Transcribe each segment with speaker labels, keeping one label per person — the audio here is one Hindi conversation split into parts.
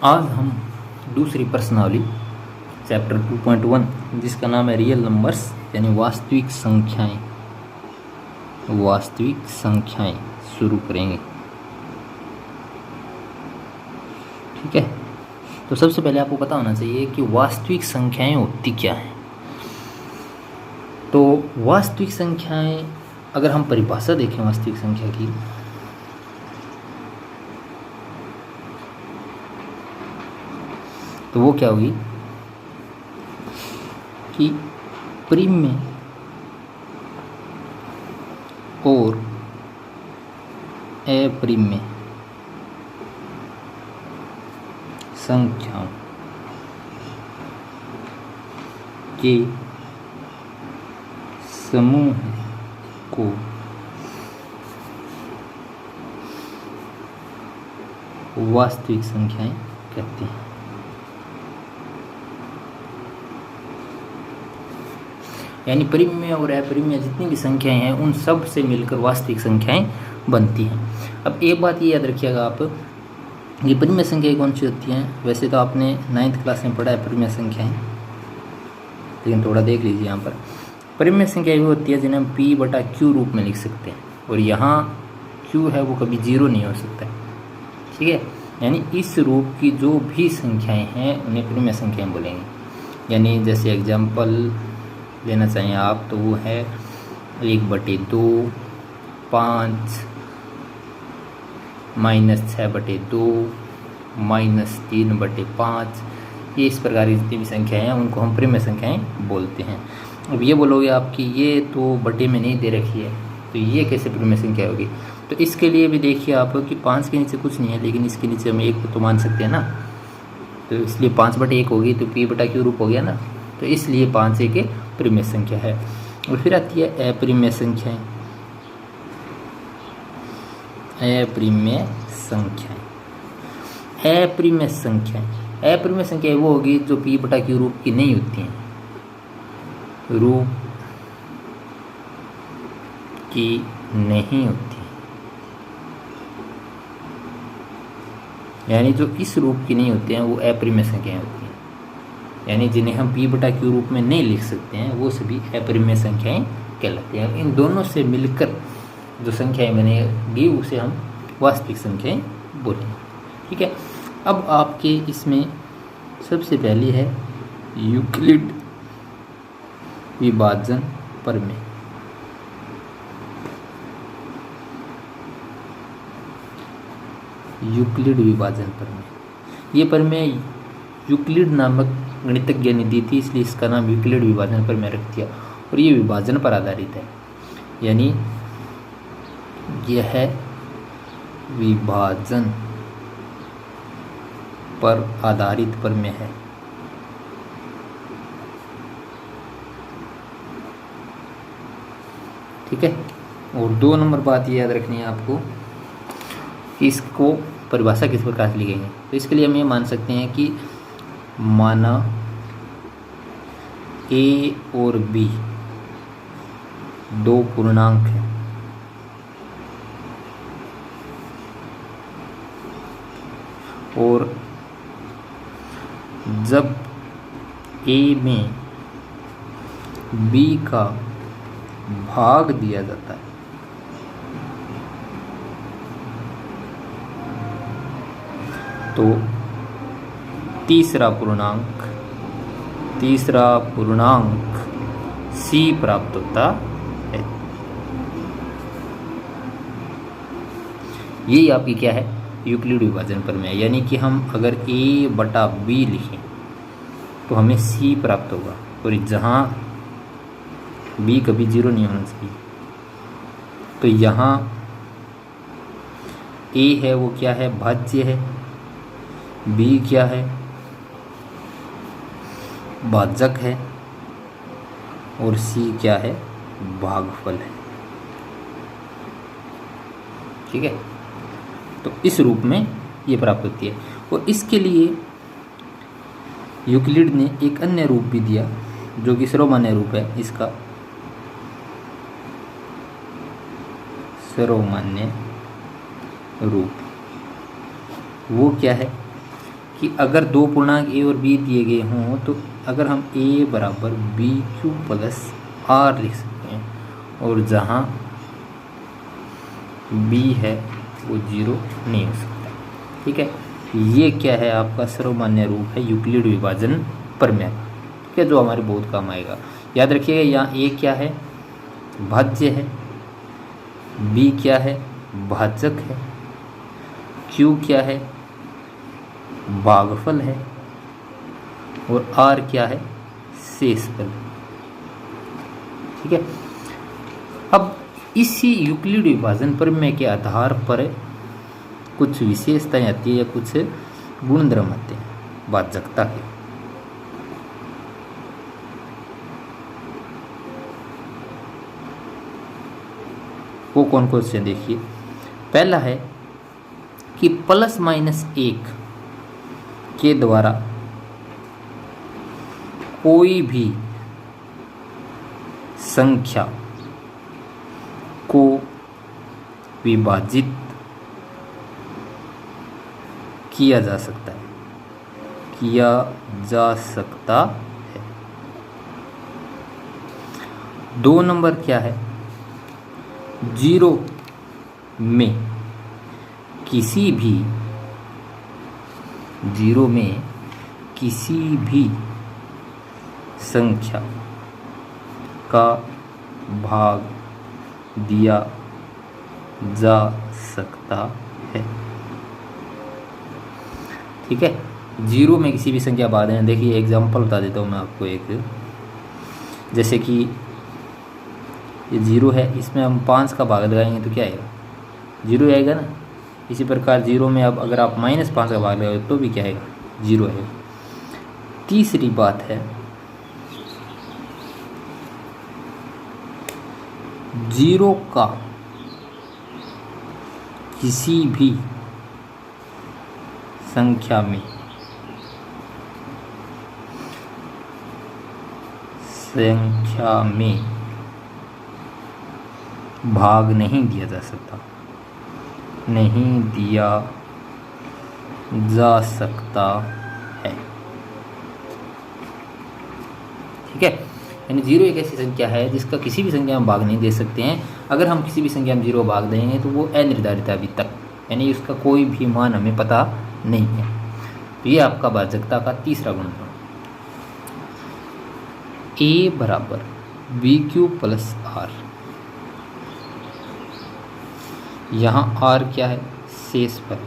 Speaker 1: आज हम दूसरी प्रश्नावली चैप्टर 2.1 जिसका नाम है रियल नंबर्स यानी वास्तविक संख्याएं शुरू करेंगे। ठीक है, तो सबसे पहले आपको पता होना चाहिए कि वास्तविक संख्याएं होती क्या हैं। तो वास्तविक संख्याएं, अगर हम परिभाषा देखें वास्तविक संख्या की, तो वो क्या होगी कि परिमेय और अपरिमेय संख्याओं के समूह को वास्तविक संख्याएं कहते हैं। यानी परिमेय और अपरिमेय जितनी भी संख्याएं हैं उन सब से मिलकर वास्तविक संख्याएं बनती हैं। अब एक बात ये याद रखिएगा आप, ये परिमेय संख्याएं कौन सी होती हैं। वैसे तो आपने 9th क्लास में पढ़ा है परिमेय संख्याएं, लेकिन थोड़ा देख लीजिए यहाँ पर। परिमेय संख्याएं वो होती है जिन्हें हम P/Q रूप में लिख सकते हैं, और यहाँ Q है वो कभी 0 नहीं हो सकता। ठीक है, यानी इस रूप की जो भी संख्याएं हैं उन्हें परिमेय संख्याएं बोलेंगे। यानी जैसे एग्जाम्पल लेना चाहिए आप, तो वो है 1/2, 5, -6/2, -3/5। ये इस प्रकार की जितनी भी संख्याएं हैं उनको हम परिमेय संख्याएं बोलते हैं। अब ये बोलोगे आप कि ये तो बटे में नहीं दे रखी है, तो ये कैसे परिमेय संख्या होगी। तो इसके लिए भी देखिए आप कि 5 के नीचे कुछ नहीं है, लेकिन इसके नीचे हम 1 तो मान सकते हैं ना, तो इसलिए 5/1 होगी, तो P/Q रूप हो गया ना, तो इसलिए 5 एक परिमेय संख्या है। और फिर आती है अपरिमेय संख्याएं। अपरिमेय संख्याएं वो होगी जो P/Q रूप की नहीं होती हैं, रूप की नहीं होती, यानी जो इस रूप की नहीं होती हैं वो अपरिमेय संख्याएं होती हैं। यानी जिन्हें हम P/Q रूप में नहीं लिख सकते हैं वो सभी अपरिमेय संख्याएं कहलाती हैं। इन दोनों से मिलकर जो संख्याएं बनेगी उसे हम वास्तविक संख्याएं बोलेंगे। ठीक है, अब आपके इसमें सबसे पहली है यूक्लिड विभाजन प्रमेय। यूक्लिड विभाजन प्रमेय, ये प्रमेय यूक्लिड नामक गणितज्ञ ने दी थी, इसलिए इसका नाम यूक्लिड विभाजन प्रमेय रख दिया। और ये विभाजन पर आधारित है, यानी यह विभाजन पर आधारित प्रमेय है। ठीक है, और 2 नंबर बात ये याद रखनी है आपको कि इसको परिभाषा किस प्रकार से लिखेंगे। तो इसके लिए हम ये मान सकते हैं कि माना A और B 2 पूर्णांक हैं, और जब A में B का भाग दिया जाता है तो तीसरा पूर्णांक C प्राप्त होता है। यही आपकी क्या है, यूक्लिड विभाजन प्रमेय। यानी कि हम अगर A/B लिखें तो हमें C प्राप्त होगा, और जहाँ B कभी 0 नहीं होना चाहिए, तो यहाँ A है वो क्या है, भाज्य है, B क्या है, भाजक है, और C क्या है, भागफल है। ठीक है, तो इस रूप में ये प्राप्त होती है। और इसके लिए यूक्लिड ने एक अन्य रूप भी दिया जो कि सर्वमान्य रूप है इसका, सर्वमान्य रूप। वो क्या है कि अगर दो पूर्णांक ए और बी दिए गए हों तो अगर हम ए बराबर बी क्यू प्लस आर लिख सकते हैं, और जहाँ बी है वो 0 नहीं हो सकता। ठीक है, ये क्या है, आपका सर्वमान्य रूप है यूक्लिड विभाजन प्रमेय। ठीक है, जो हमारे बहुत काम आएगा। याद रखिएगा, यहाँ ए क्या है, भाज्य है, बी क्या है, भाजक है, क्यू क्या है, भागफल है, और आर क्या है, शेषफल। ठीक है, अब इसी यूक्लिड विभाजन प्रमेय के आधार पर कुछ विशेषताएं आती है या कुछ गुणधर्म आते हैं भाजकता के। वो कौन कौन से देखिए। पहला है कि ±1 के द्वारा कोई भी संख्या को विभाजित किया जा सकता है। 2 नंबर क्या है, 0 में किसी भी संख्या का भाग दिया जा सकता है। ठीक है, 0 में किसी भी संख्या भाग देना। देखिए एग्जांपल बता देता हूँ मैं आपको एक, जैसे कि ये 0 है, इसमें हम 5 का भाग लगाएंगे तो क्या आएगा, 0 आएगा ना। इसी प्रकार 0 में अब अगर आप -5 का भाग लगाओगे तो भी क्या आएगा, 0 आएगा। तीसरी बात है, 0 का किसी भी संख्या में भाग नहीं दिया जा सकता, है। ठीक है, यानी 0 एक ऐसी संख्या है जिसका किसी भी संख्या में भाग नहीं दे सकते हैं। अगर हम किसी भी संख्या में 0 भाग देंगे तो वो अनिर्धारित है अभी तक, यानी उसका कोई भी मान हमें पता नहीं है। तो ये आपका भाजकता का तीसरा गुण है। ए बराबर बी क्यू प्लस आर, यहाँ आर क्या है, शेषफल।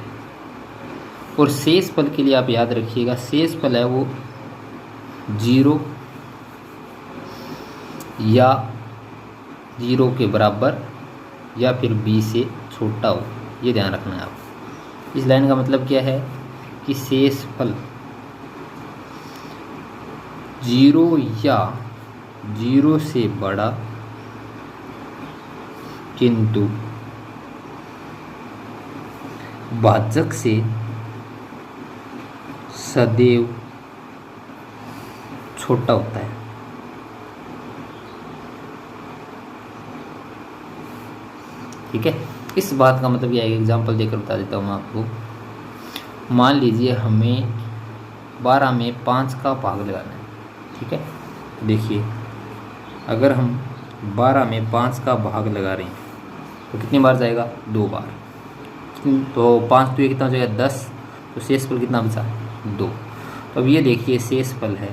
Speaker 1: और शेषफल के लिए आप याद रखिएगा, शेषफल है वो 0 या 0 के बराबर या फिर b से छोटा हो, ये ध्यान रखना है आप। इस लाइन का मतलब क्या है कि शेषफल 0 या 0 से बड़ा किंतु भाजक से सदैव छोटा होता है। ठीक है, इस बात का मतलब यह है, एग्जाम्पल देकर बता देता हूँ मैं आपको। मान लीजिए हमें 12 में 5 का भाग लगाना है। ठीक है, देखिए अगर हम 12 में 5 का भाग लगा रहे हैं तो कितनी बार जाएगा, 2 बार। तो 5 तो ये कितना हो जाएगा, 10। तो शेषफल कितना बचा, 2। तो अब ये देखिए शेषफल है,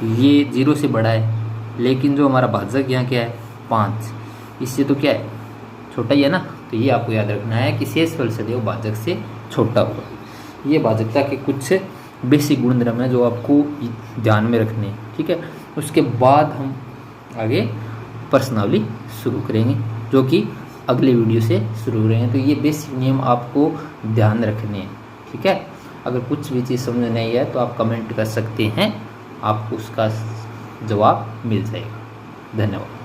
Speaker 1: ये 0 से बड़ा है, लेकिन जो हमारा भाजक यहाँ क्या है, 5, इससे तो क्या है, छोटा ही है ना। तो ये आपको याद रखना है कि शेषफल सदैव भाजक से छोटा होगा। ये भाजकता के कुछ बेसिक गुणधर्म है जो आपको ध्यान में रखने हैं। ठीक है, उसके बाद हम आगे प्रश्नावली शुरू करेंगे, जो कि अगले वीडियो से शुरू करेंगे। तो ये बेसिक नियम आपको ध्यान रखने हैं। ठीक है, अगर कुछ भी चीज़ समझ नहीं है तो आप कमेंट कर सकते हैं, आपको उसका जवाब मिल जाएगा। धन्यवाद।